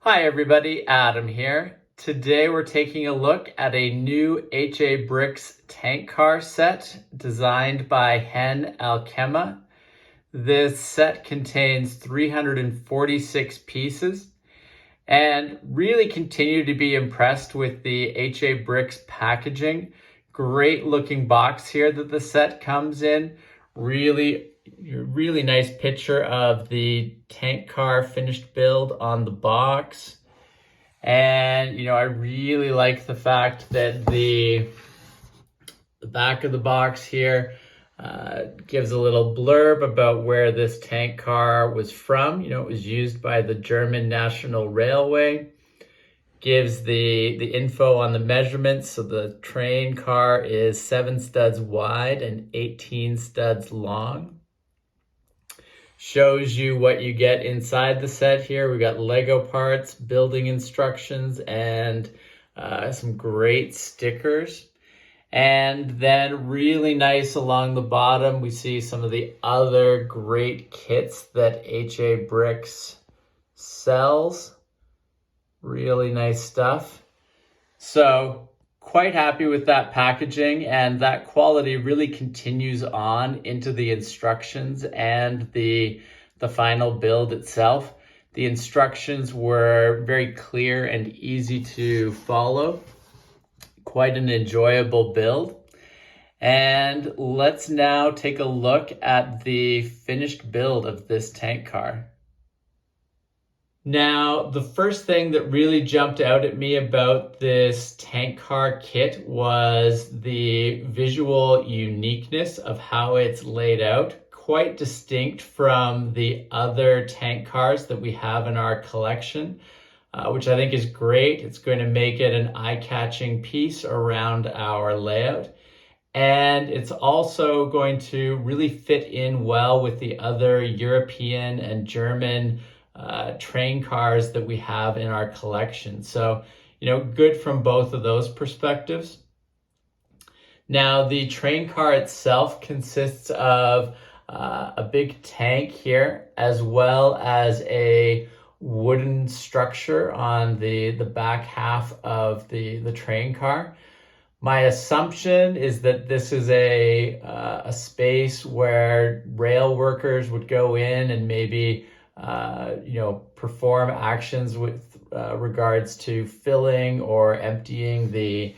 Hi everybody, Adam here. Today we're taking a look at a new HA Bricks tank car set designed by Hen Alkema. This set contains 346 pieces and really continue to be impressed with the HA Bricks packaging. Great looking box here that the set comes in. Really nice picture of the tank car finished build on the box. And, I really like the fact that the back of the box here gives a little blurb about where this tank car was from. It was used by the German National Railway. Gives the info on the measurements. So the train car is 7 studs wide and 18 studs long. Shows you what you get inside the set here. We got Lego parts, building instructions, and some great stickers. And then really nice along the bottom, we see some of the other great kits that HA Bricks sells. Really nice stuff. So quite happy with that packaging, and that quality really continues on into the instructions and the final build itself. The instructions were very clear and easy to follow. Quite an enjoyable build. And let's now take a look at the finished build of this tank car. Now, the first thing that really jumped out at me about this tank car kit was the visual uniqueness of how it's laid out. Quite distinct from the other tank cars that we have in our collection, which I think is great. It's going to make it an eye-catching piece around our layout. And it's also going to really fit in well with the other European and German train cars that we have in our collection. So, good from both of those perspectives. Now, the train car itself consists of a big tank here, as well as a wooden structure on the back half of the train car. My assumption is that this is a space where rail workers would go in and maybe perform actions with regards to filling or emptying the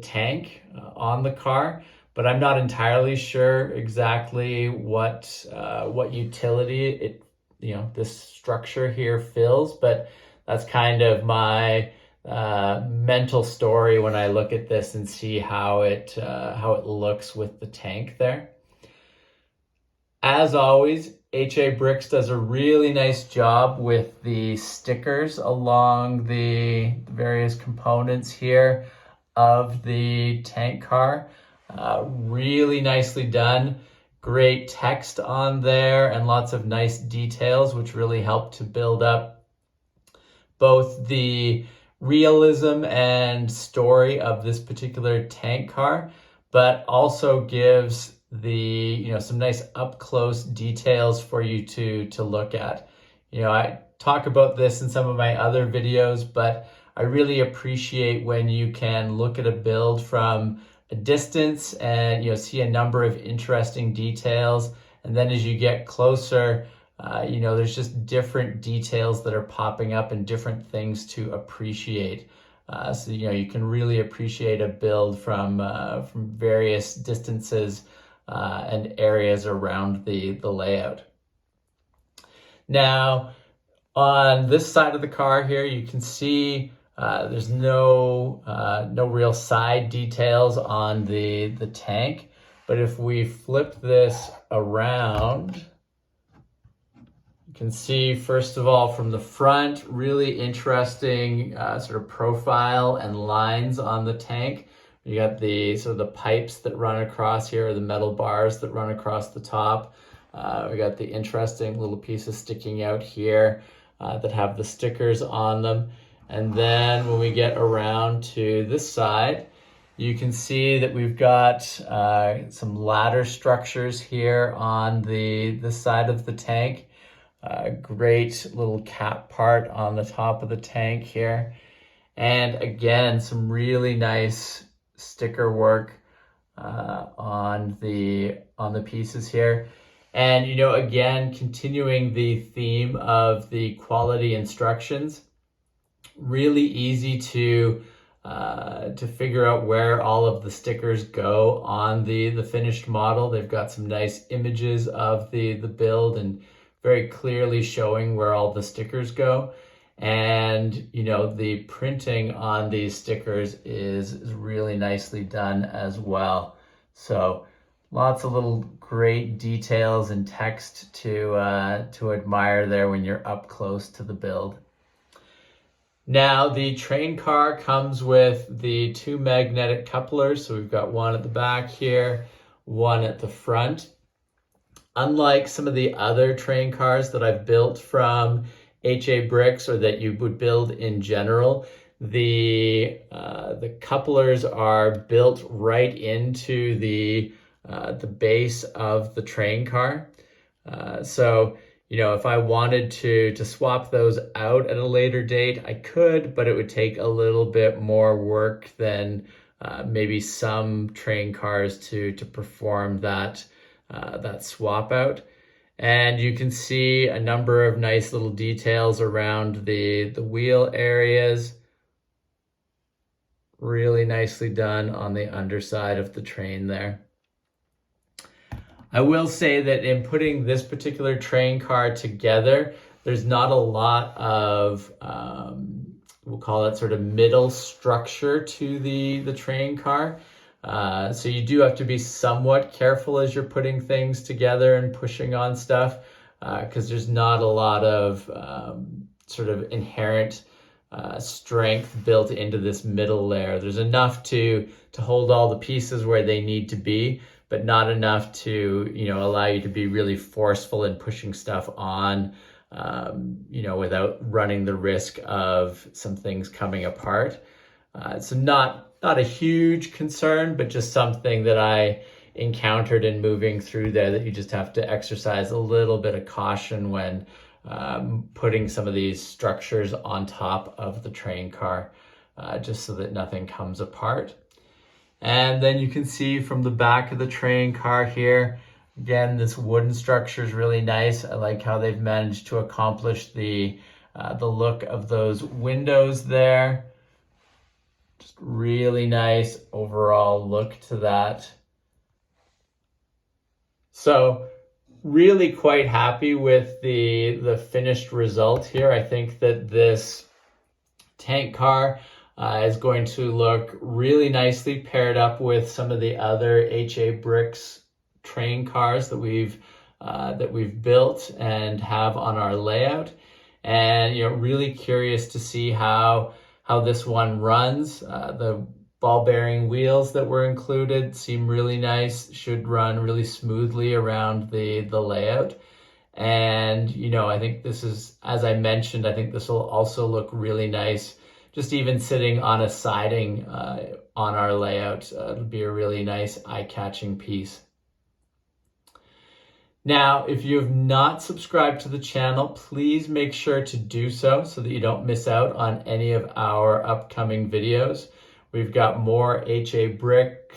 tank on the car. But I'm not entirely sure exactly what utility this structure here fills. But that's kind of my mental story when I look at this and see how it looks with the tank there. As always, HA Bricks does a really nice job with the stickers along the various components here of the tank car. Really nicely done. Great text on there and lots of nice details, which really help to build up both the realism and story of this particular tank car, but also gives some nice up close details for you to look at. I talk about this in some of my other videos, but I really appreciate when you can look at a build from a distance and see a number of interesting details, and then as you get closer, there's just different details that are popping up and different things to appreciate. So you can really appreciate a build from various distances and areas around the layout. Now, on this side of the car here, you can see there's no real side details on the tank. But if we flip this around, you can see, first of all, from the front, really interesting sort of profile and lines on the tank. You got the sort of the pipes that run across here, the metal bars that run across the top. We got the interesting little pieces sticking out here that have the stickers on them. And then when we get around to this side, you can see that we've got some ladder structures here on this side of the tank. Great little cap part on the top of the tank here. And again, some really nice sticker work on the pieces here. And, you know, again, continuing the theme of the quality instructions, really easy to figure out where all of the stickers go on the finished model. They've got some nice images of the build and very clearly showing where all the stickers go. And, you know, the printing on these stickers is really nicely done as well. So lots of little great details and text to admire there when you're up close to the build. Now the train car comes with the 2 magnetic couplers. So we've got one at the back here, one at the front. Unlike some of the other train cars that I've built from HA Bricks or that you would build in general, the couplers are built right into the base of the train car. So, you know, if I wanted to swap those out at a later date, I could, but it would take a little bit more work than maybe some train cars to perform that swap out. And you can see a number of nice little details around the wheel areas. Really nicely done on the underside of the train there. I will say that in putting this particular train car together, there's not a lot of, we'll call it sort of middle structure to the train car. So you do have to be somewhat careful as you're putting things together and pushing on stuff, because there's not a lot of sort of inherent strength built into this middle layer. There's enough to hold all the pieces where they need to be, but not enough to, you know, allow you to be really forceful in pushing stuff on, you know, without running the risk of some things coming apart. So not a huge concern, but just something that I encountered in moving through there, that you just have to exercise a little bit of caution when putting some of these structures on top of the train car, just so that nothing comes apart. And then you can see from the back of the train car here, again, this wooden structure is really nice. I like how they've managed to accomplish the look of those windows there. Just really nice overall look to that. So really quite happy with the finished result here. I think that this tank car is going to look really nicely paired up with some of the other HA Bricks train cars that we've built and have on our layout. And, you know, really curious to see how this one runs. The ball bearing wheels that were included seem really nice, should run really smoothly around the layout. And, you know, I think this is, as I mentioned, I think this will also look really nice just even sitting on a siding on our layout. It'll be a really nice eye-catching piece. Now, if you have not subscribed to the channel, please make sure to do so that you don't miss out on any of our upcoming videos. We've got more HA Brick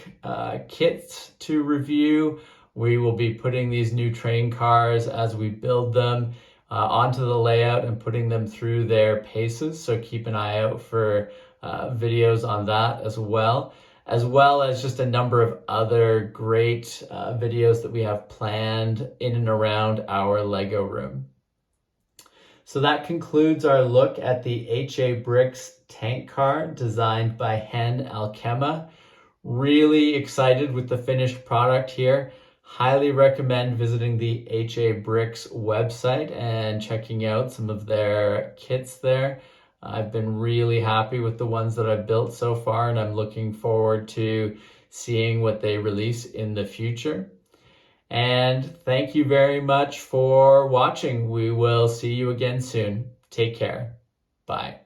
kits to review. We will be putting these new train cars as we build them onto the layout and putting them through their paces. So keep an eye out for videos on that as well as just a number of other great videos that we have planned in and around our Lego room. So that concludes our look at the HA Bricks tank car designed by Hen Alkema. Really excited with the finished product here. Highly recommend visiting the HA Bricks website and checking out some of their kits there. I've been really happy with the ones that I've built so far, and I'm looking forward to seeing what they release in the future. And thank you very much for watching. We will see you again soon. Take care. Bye.